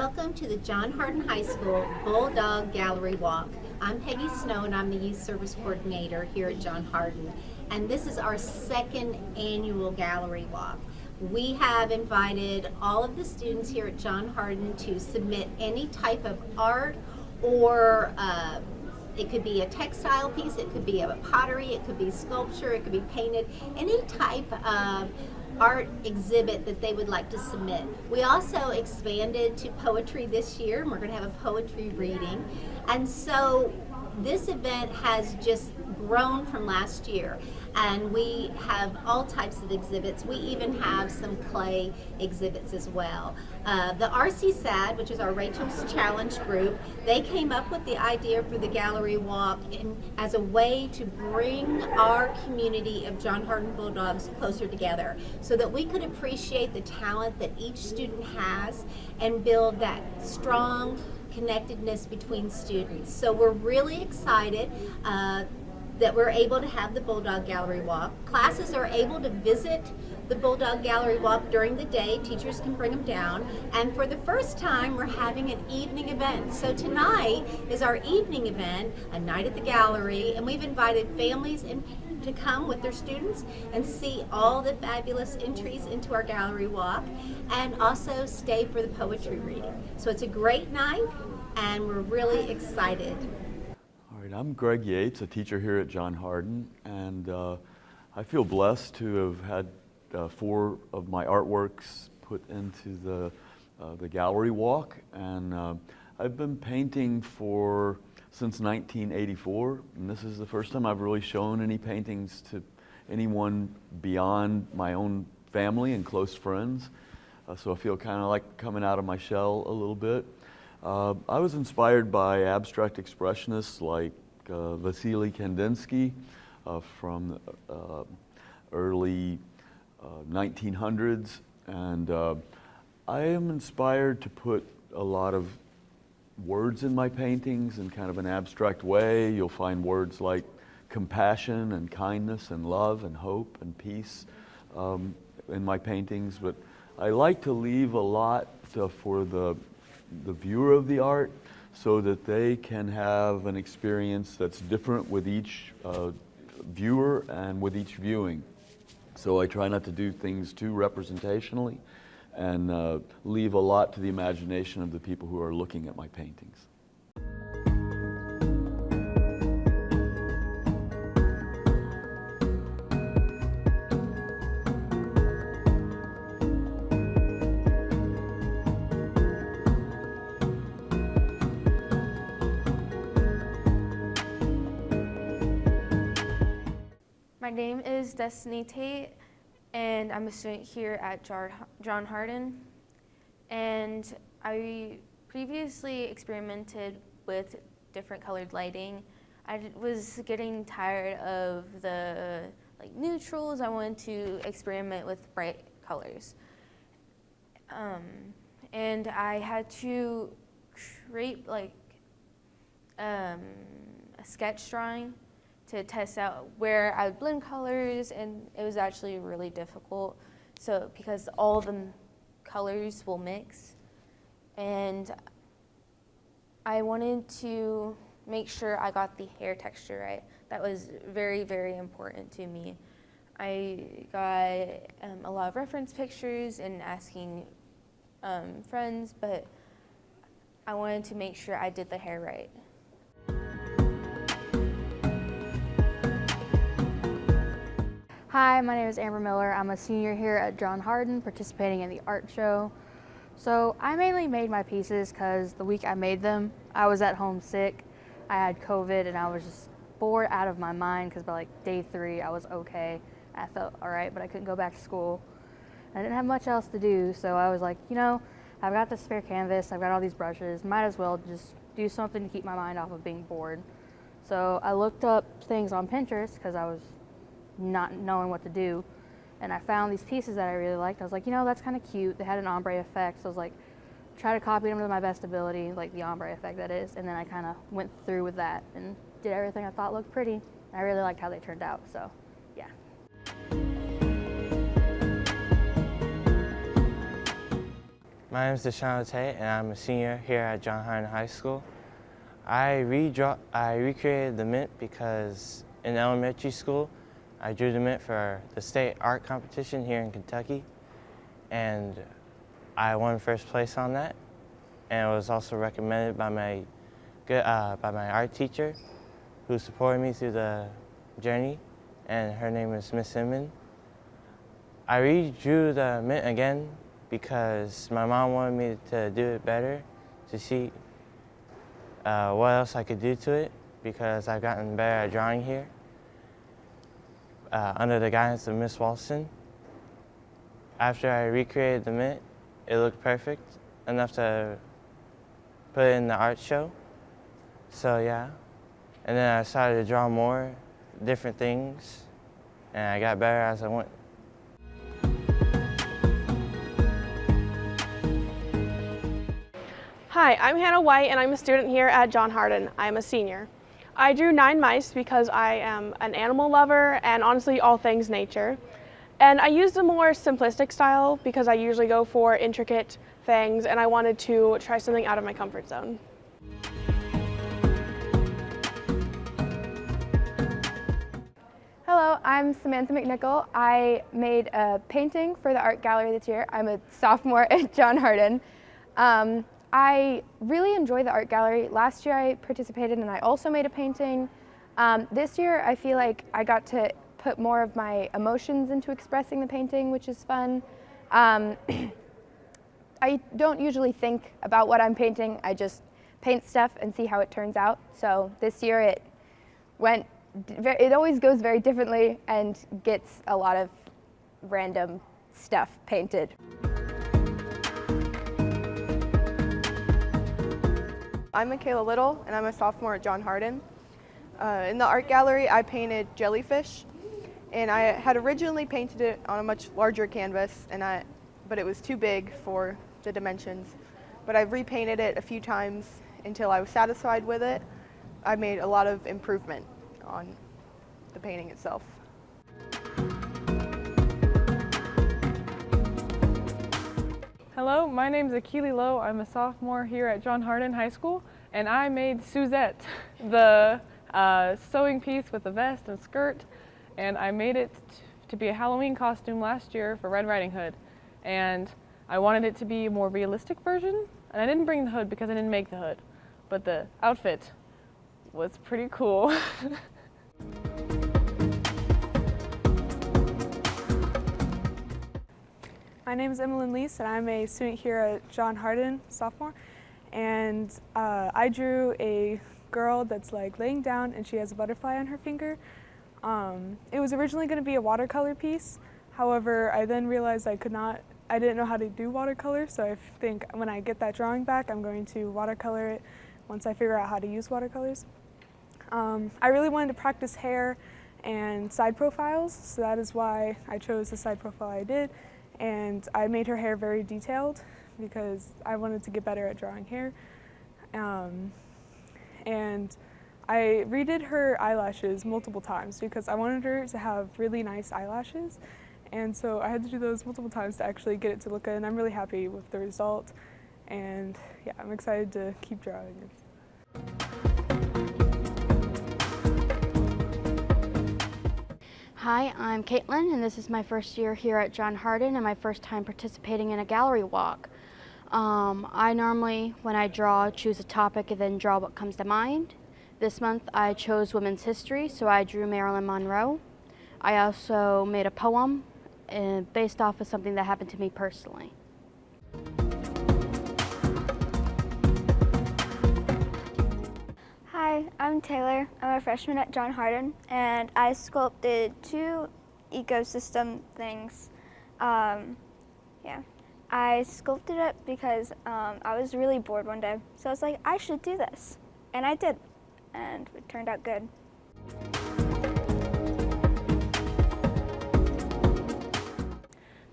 Welcome to the John Hardin High School Bulldog Gallery Walk. I'm Peggy Snow and I'm the Youth Service Coordinator here at John Hardin. And this is our second annual Gallery Walk. We have invited all of the students here at John Hardin to submit any type of art or it could be a textile piece, it could be a pottery, it could be sculpture, it could be painted, any type of art exhibit that they would like to submit. We also expanded to poetry this year, and we're going to have a poetry reading. And so this event has just grown from last year, and we have all types of exhibits. We even have some clay exhibits as well. The RC-SAD, which is our Rachel's Challenge group, they came up with the idea for the Gallery Walk as a way to bring our community of John Hardin Bulldogs closer together so that we could appreciate the talent that each student has and build that strong connectedness between students. So we're really excited that we're able to have the Bulldog Gallery Walk. Classes are able to visit the Bulldog Gallery Walk during the day. Teachers can bring them down. And for the first time, we're having an evening event. So tonight is our evening event, a night at the gallery, and we've invited families to come with their students and see all the fabulous entries into our gallery walk, and also stay for the poetry reading. So it's a great night, and we're really excited. I'm Greg Yates, a teacher here at John Hardin, and I feel blessed to have had 4 of my artworks put into the gallery walk, and I've been painting since 1984, and this is the first time I've really shown any paintings to anyone beyond my own family and close friends, so I feel kind of like coming out of my shell a little bit. I was inspired by abstract expressionists like Vasily Kandinsky from the early 1900s, and I am inspired to put a lot of words in my paintings in kind of an abstract way. You'll find words like compassion and kindness and love and hope and peace in my paintings, but I like to leave a lot for the viewer of the art so that they can have an experience that's different with each viewer and with each viewing. So I try not to do things too representationally and leave a lot to the imagination of the people who are looking at my paintings. My name is Destiny Tate, and I'm a student here at John Hardin. And I previously experimented with different colored lighting. I was getting tired of the neutrals. I wanted to experiment with bright colors. And I had to create a sketch drawing to test out where I would blend colors, and it was actually really difficult. So because all the colors will mix, and I wanted to make sure I got the hair texture right. That was very, very important to me. I got a lot of reference pictures and asking friends, but I wanted to make sure I did the hair right. Hi, my name is Amber Miller. I'm a senior here at John Hardin, participating in the art show. So I mainly made my pieces because the week I made them, I was at home sick. I had COVID and I was just bored out of my mind because by day 3 I was okay. I felt all right, but I couldn't go back to school. I didn't have much else to do, so I was like, I've got this spare canvas, I've got all these brushes, might as well just do something to keep my mind off of being bored. So I looked up things on Pinterest because I was not knowing what to do, and I found these pieces that I really liked. I was like, that's kind of cute. They had an ombre effect, so I was like, try to copy them to my best ability, like the ombre effect that is, and then I kind of went through with that and did everything I thought looked pretty. I really liked how they turned out, so yeah. My name is Deshaun Tate, and I'm a senior here at John Hardin High School. I recreated the mint because in elementary school, I drew the mint for the state art competition here in Kentucky, and I won first place on that. And it was also recommended by my art teacher, who supported me through the journey, and her name is Miss Inman. I redrew the mint again because my mom wanted me to do it better, to see what else I could do to it, because I've gotten better at drawing here under the guidance of Miss Walston. After I recreated the mint, it looked perfect, enough to put it in the art show. So yeah, and then I started to draw more different things, and I got better as I went. Hi, I'm Hannah White, and I'm a student here at John Hardin. I'm a senior. I drew 9 mice because I am an animal lover and honestly all things nature. And I used a more simplistic style because I usually go for intricate things, and I wanted to try something out of my comfort zone. Hello, I'm Samantha McNichol. I made a painting for the art gallery this year. I'm a sophomore at John Hardin. I really enjoy the art gallery. Last year I participated and I also made a painting. This year I feel like I got to put more of my emotions into expressing the painting, which is fun. I don't usually think about what I'm painting. I just paint stuff and see how it turns out. So this year it always goes very differently and gets a lot of random stuff painted. I'm Michaela Little, and I'm a sophomore at John Hardin. In the art gallery, I painted jellyfish, and I had originally painted it on a much larger canvas, but it was too big for the dimensions. But I've repainted it a few times until I was satisfied with it. I made a lot of improvement on the painting itself. Hello, my name is Akili Lowe. I'm a sophomore here at John Hardin High School, and I made Suzette, the sewing piece with a vest and skirt, and I made it to be a Halloween costume last year for Red Riding Hood, and I wanted it to be a more realistic version, and I didn't bring the hood because I didn't make the hood, but the outfit was pretty cool. My name is Emmeline Lease, and I'm a student here at John Hardin, sophomore. And I drew a girl that's like laying down, and she has a butterfly on her finger. It was originally going to be a watercolor piece. However, I then realized I didn't know how to do watercolor. So I think when I get that drawing back, I'm going to watercolor it once I figure out how to use watercolors. I really wanted to practice hair and side profiles, so that is why I chose the side profile I did. And I made her hair very detailed because I wanted to get better at drawing hair. And I redid her eyelashes multiple times because I wanted her to have really nice eyelashes. And so I had to do those multiple times to actually get it to look good, and I'm really happy with the result. And yeah, I'm excited to keep drawing it. Hi, I'm Caitlin, and this is my first year here at John Hardin and my first time participating in a gallery walk. I normally, when I draw, choose a topic and then draw what comes to mind. This month I chose women's history, so I drew Marilyn Monroe. I also made a poem based off of something that happened to me personally. Hi, I'm Taylor. I'm a freshman at John Hardin, and I sculpted 2 ecosystem things. I sculpted it because I was really bored one day, so I was like, I should do this, and I did, and it turned out good.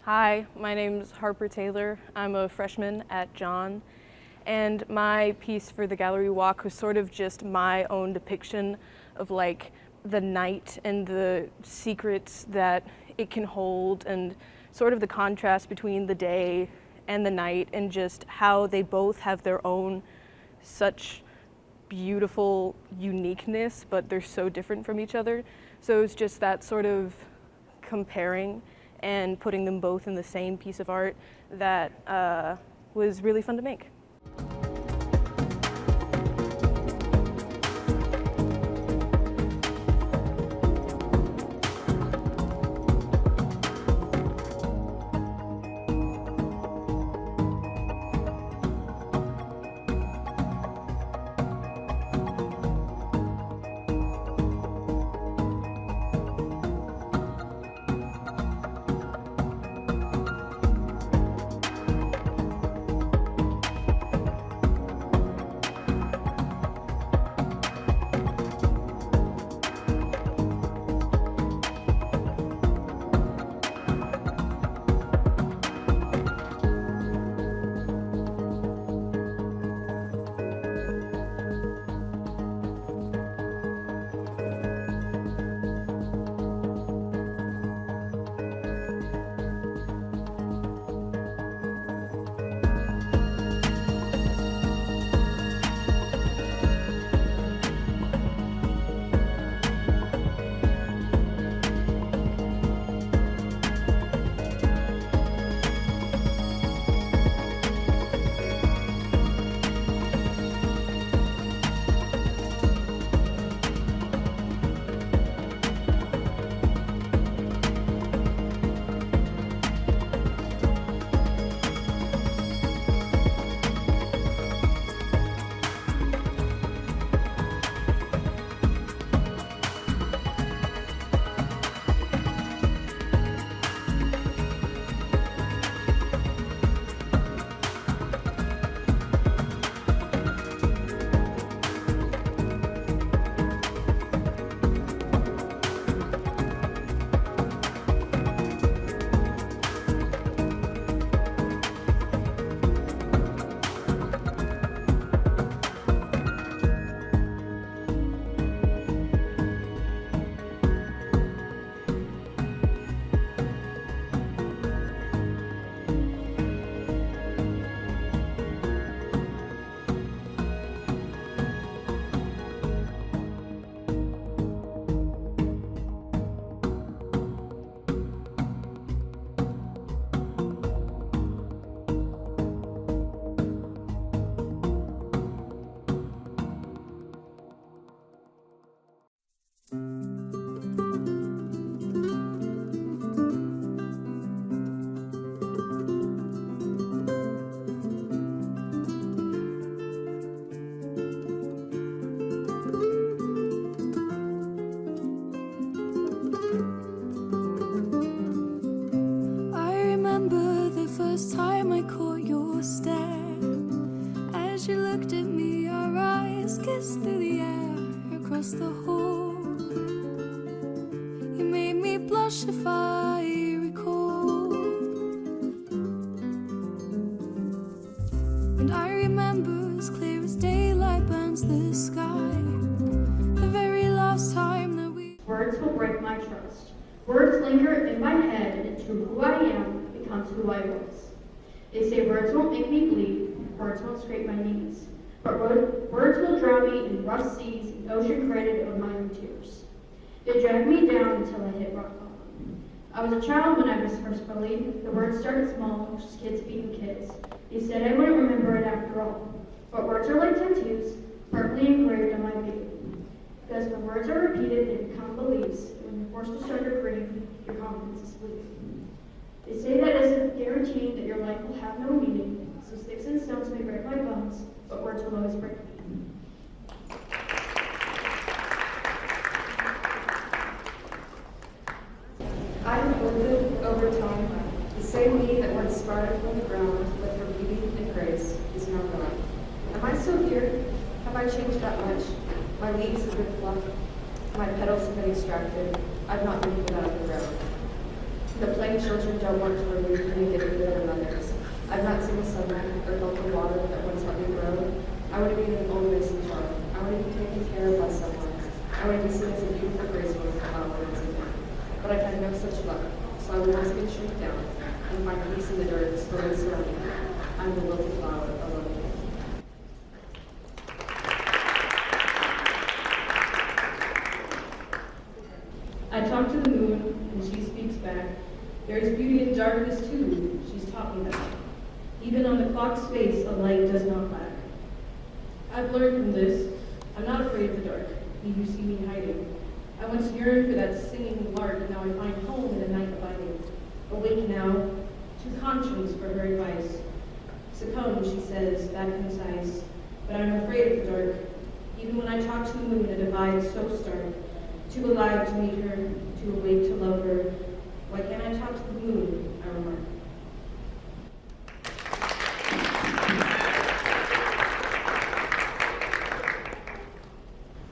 Hi, my name's Harper Taylor. I'm a freshman at John. And my piece for the gallery walk was sort of just my own depiction of like the night and the secrets that it can hold, and sort of the contrast between the day and the night, and just how they both have their own such beautiful uniqueness, but they're so different from each other. So it's just that sort of comparing and putting them both in the same piece of art that was really fun to make. through the air across the hall. You made me blush if I recall. And I remember as clear as daylight burns the sky, the very last time that we... Words will break my trust. Words linger in my head, and into who I am becomes who I was. They say words won't make me bleed, words won't scrape my knees, but words will drown me in rough seas, an ocean created of my own tears. They drag me down until I hit rock bottom. I was a child when I was first bullied. The words started small, just kids beating kids. They said I wouldn't remember it after all. But words are like tattoos, permanently engraved on my being. Because when words are repeated, they become beliefs, and when you're forced to start agreeing, your confidence is fleeting. They say that isn't guaranteeing that your life will have no meaning, so sticks and stones may break my bones, but words will always break me. I have lived over time. The same me that once sprouted from the ground with her beauty and grace is now gone. Am I still here? Have I changed that much? My leaves have been plucked. My petals have been extracted. I've not been put out of the ground. The plain children don't want to remove any different than their mothers. I've not seen the sunlight or felt the water that once let me grow. I want to be an old mason jar. I want to be taken care of by someone. I want to be seen as a beautiful graceful flower once again. But I've had no such luck, so I will once again shrink down and find peace in the dirt slowly surrounding me. I'm the wilted flower alone. I talk to the moon, and she speaks back. There is beauty in darkness too, she's taught me that. Even on the clock's face, a light does not lack. I've learned from this, I'm not afraid of the dark, you who see me hiding. I once yearned for that singing lark, now I find home in the night abiding. Awake now, to conscience for her advice. Succumb, she says, that concise, but I'm afraid of the dark. Even when I talk to the moon, a divide so stark. Too alive to meet her, too awake to love her. Why can't I talk to the moon, I remark.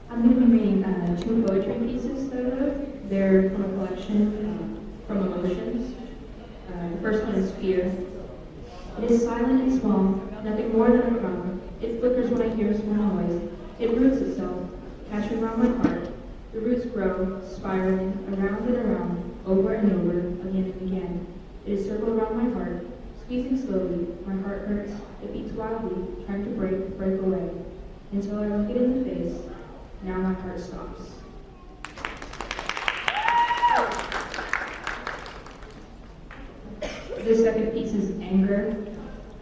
I'm going to be reading two poetry pieces that I wrote. They're from a collection from Emotions. The first one is Fear. It is silent and small, nothing more than a crumb. It flickers when I hear small noise. It roots itself, catching around my heart. The roots grow, spiraling, around and around, over and over, again and again. It is circled around my heart, squeezing slowly. My heart hurts, it beats wildly, trying to break away. Until I look it in the face, now my heart stops. The second piece is Anger,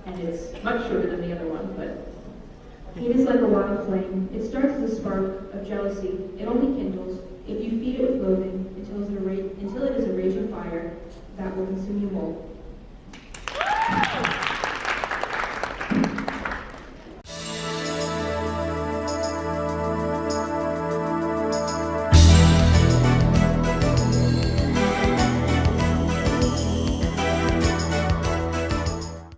and it's much shorter than the other one, but hate is like a wild flame. It starts as a spark of jealousy. It only kindles if you feed it with loathing until it is a raging fire that will consume you whole.